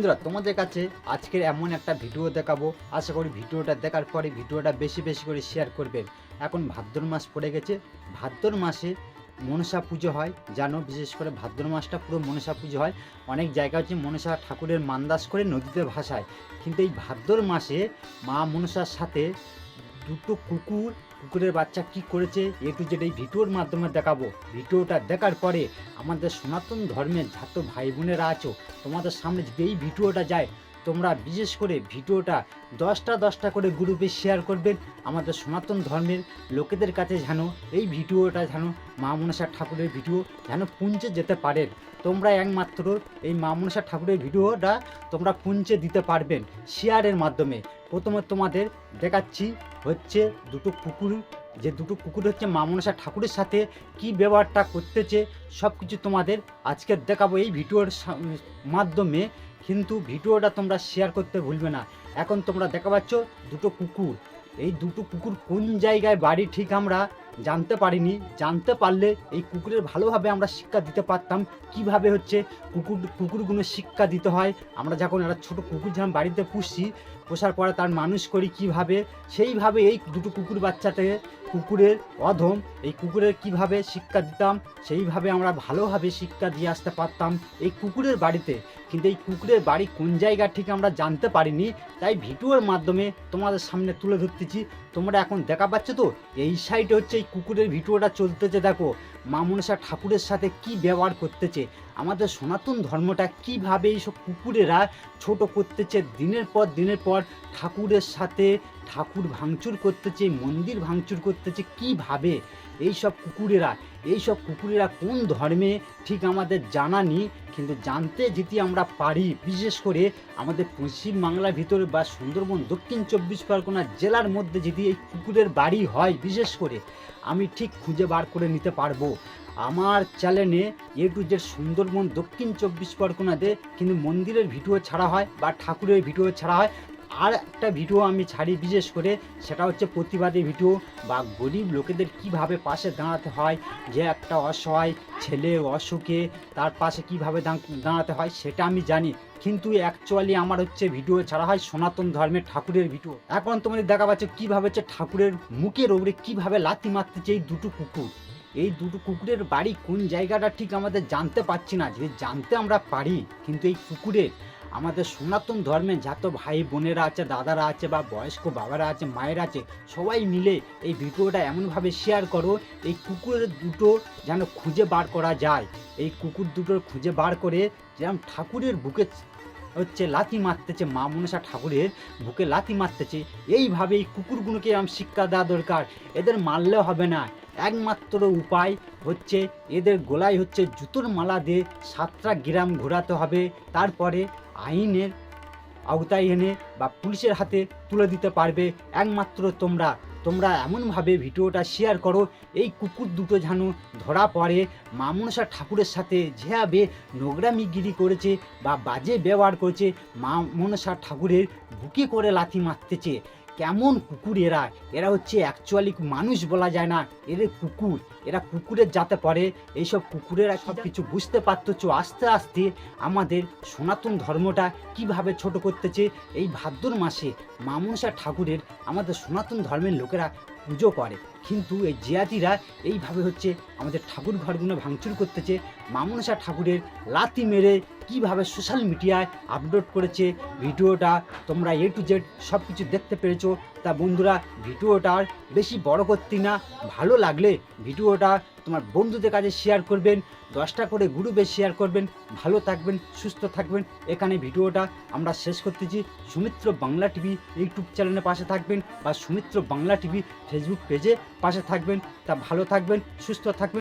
বন্ধুরা, তোমাদের কাছে আজকের এমন একটা ভিডিও দেখাবো। আশা করি ভিডিওটা দেখার পরে ভিডিওটা বেশি বেশি করে শেয়ার করবেন। এখন ভাদ্র মাস পড়ে গেছে। ভাদ্র মাসে মনসা পুজো হয়, জানো, বিশেষ করে ভাদ্র মাসটা পুরো মনসা পুজো হয়। অনেক জায়গা হচ্ছে মনসা ঠাকুরের মান্দাস করে নদীতে ভাসায়, কিন্তু এই ভাদ্র মাসে মা মনসার সাথে দুটো কুকুরের বাচ্চা কি করেছে এ টু জেড এই ভিডিওর মাধ্যমে দেখাবো। ভিডিওটা দেখার পরে আমাদের সনাতন ধর্মের যত ভাই বোনেরা আছো, তোমাদের সামনে যদি এই ভিডিওটা যায়, তোমরা বিশেষ করে ভিডিওটা 10টা করে গ্রুপে শেয়ার করবেন। আমাদের সনাতন ধর্মের লোকেদের কাছে যেন এই ভিডিওটা যেন মা মনসা ঠাকুরের ভিডিও যেন পৌঁছে যেতে পারেন। তোমরা একমাত্র এই মা মনসা ঠাকুরের ভিডিওটা তোমরা পৌঁছে দিতে পারবেন শেয়ারের মাধ্যমে। প্রথমে তোমাদের দেখাচ্ছি হচ্ছে দুটো কুকুর হচ্ছে মা মনসা ঠাকুরের সাথে কি ব্যবহারটা করতেছে, সব কিছু তোমাদের আজকে দেখাবো এই ভিডিওর মাধ্যমে। কিন্তু ভিডিওটা তোমরা শেয়ার করতে ভুলবে না। এখন তোমরা দেখা পাচ্ছ দুটো কুকুর। এই দুটো কুকুর কোন জায়গায় বাড়ি ঠিক আমরা জানতে পারিনি। জানতে পারলে এই কুকুরের ভালোভাবে আমরা শিক্ষা দিতে পারতাম, কিভাবে হচ্ছে কুকুরগুলো শিক্ষা দিতে হয়। আমরা যখন একটা ছোটো কুকুর যখন বাড়িতে পুষছি, পোষার পরে তার মানুষ করি কিভাবে, সেইভাবে এই দুটো কুকুর বাচ্চাতে কুকুরের অধম এই কুকুরের কিভাবে শিক্ষা দিতাম, সেইভাবে আমরা ভালোভাবে শিক্ষা দিয়ে আসতে পারতাম এই কুকুরের বাড়িতে। কিন্তু এই কুকুরের বাড়ি কোন জায়গা ঠিক আমরা জানতে পারিনি, তাই ভিডিওর মাধ্যমে তোমাদের সামনে তুলে ধরতেছি। তোমরা এখন দেখা পাচ্ছ তো, এই সাইডে হচ্ছে এই কুকুরের ভিডিওটা চলতেছে। দেখো মা মনসা ঠাকুরের সাথে কি ব্যবহার করতেছে, আমাদের সনাতন ধর্মটা কিভাবে এইসব কুকুরেরা ছোট করতেছে। দিনের পর ঠাকুরের সাথে ঠাকুর ভাঙচুর করতেছে, মন্দির ভাঙচুর করতেছে কিভাবে। এইসব কুকুরেরা কোন ধর্মে ঠিক আমাদের জানা নেই, কিন্তু জানতে যদি আমরা পারি, বিশেষ করে আমাদের পশ্চিমবাংলার ভিতরে বা সুন্দরবন দক্ষিণ 24 পরগনা জেলার মধ্যে যদি এই কুকুরের বাড়ি হয়, বিশেষ করে আমি ঠিক খুঁজে বার করে নিতে পারবো। আমার চ্যানেলে এ টু জেড সুন্দরবন দক্ষিণ 24 পরগনাতে কিন্তু মন্দিরের ভিডিও ছাড়া হয় বা ঠাকুরের ভিডিও ছাড়া হয়। আর একটা ভিডিও আমি ছাড়ি বিশেষ করে, সেটা হচ্ছে প্রতিবাদী ভিডিও বা গরিব লোকেদের কিভাবে পাশে দাঁড়াতে হয়। যে একটা অসহায় ছেলে অসুখে তার পাশে কিভাবে দাঁড়াতে হয় সেটা আমি জানি, কিন্তু অ্যাকচুয়ালি আমার হচ্ছে ভিডিও ছাড়া হয় সনাতন ধর্মের ঠাকুরের ভিডিও। এখন তোমাদের দেখা পাচ্ছ কীভাবে হচ্ছে ঠাকুরের মুখের ওপরে কীভাবে লাথি মারতেছে এই দুটো কুকুর। এই দুটো কুকুরের বাড়ি কোন জায়গাটা ঠিক আমাদের জানতে পারছি না। যদি জানতে আমরা পারি, কিন্তু এই কুকুরের আমাদের সনাতন ধর্মে যত ভাই বোনেরা আছে, দাদারা আছে বা বয়স্ক বাবারা আছে, মায়েরা আছে, সবাই মিলে এই ভিডিওটা এমনভাবে শেয়ার করো এই কুকুরের দুটো যেন খুঁজে বার করা যায়। এই কুকুর দুটোর খুঁজে বার করে যেমন ঠাকুরের বুকে হচ্ছে লাথি মারতেছে, মা মনসা ঠাকুরের বুকে লাথি মারতেছে, এইভাবে এই কুকুরগুলোকে এরকম শিক্ষা দেওয়া দরকার। এদের মারলে হবে না, একমাত্র উপায় হচ্ছে এদের গলায় হচ্ছে জুতোর মালা দিয়ে 7টা গ্রাম ঘোরাতে হবে, তারপরে আইনের আওতায় এনে বা পুলিশের হাতে তুলে দিতে পারবে একমাত্র তোমরা এমনভাবে ভিডিওটা শেয়ার করো এই কুকুর দুটো যেন ধরা পড়ে। মা মনসা ঠাকুরের সাথে যেভাবে নোংরামিগিরি করেছে বা বাজে ব্যবহার করেছে, মা মনসা ঠাকুরের বুকে করে লাথি মারতেছে। কেমন কুকুর এরা হচ্ছে অ্যাকচুয়ালি মানুষ বলা যায় না, এরা কুকুরের জাতে পড়ে। এইসব কুকুরেরা সব কিছু বুঝতে পারতেছ। আস্তে আস্তে আমাদের সনাতন ধর্মটা কিভাবে ছোট করতেছে। এই ভাদ্র মাসে মা মনসা ঠাকুরের আমাদের সনাতন ধর্মের লোকেরা পুজো করে, কিন্তু এই জিয়াতিরা এইভাবে হচ্ছে আমাদের ঠাকুর ঘরগুলো ভাঙচুর করতেছে। মা মনসা ঠাকুরের লাথি মেরে কিভাবে সোশ্যাল মিডিয়ায় আপলোড করেছে ভিডিওটা তোমরা এ টু জেড সব কিছু দেখতে পেরেছো। তা বন্ধুরা, ভিডিওটা আর বেশি বড় করতে না, ভালো লাগলে ভিডিওটা তোমার বন্ধুদের কাছে শেয়ার করবেন, 10টা করে গ্রুপে শেয়ার করবেন। ভালো থাকবেন, সুস্থ থাকবেন। এখানে ভিডিওটা আমরা শেষ করতেছি। সুমিত্র বাংলা টিভি ইউটিউব চ্যানেলের পাশে থাকবেন বা সুমিত্র বাংলা টিভি ফেসবুক পেজে পাশে থাকবেন। তা ভালো থাকবেন, সুস্থ থাকবেন।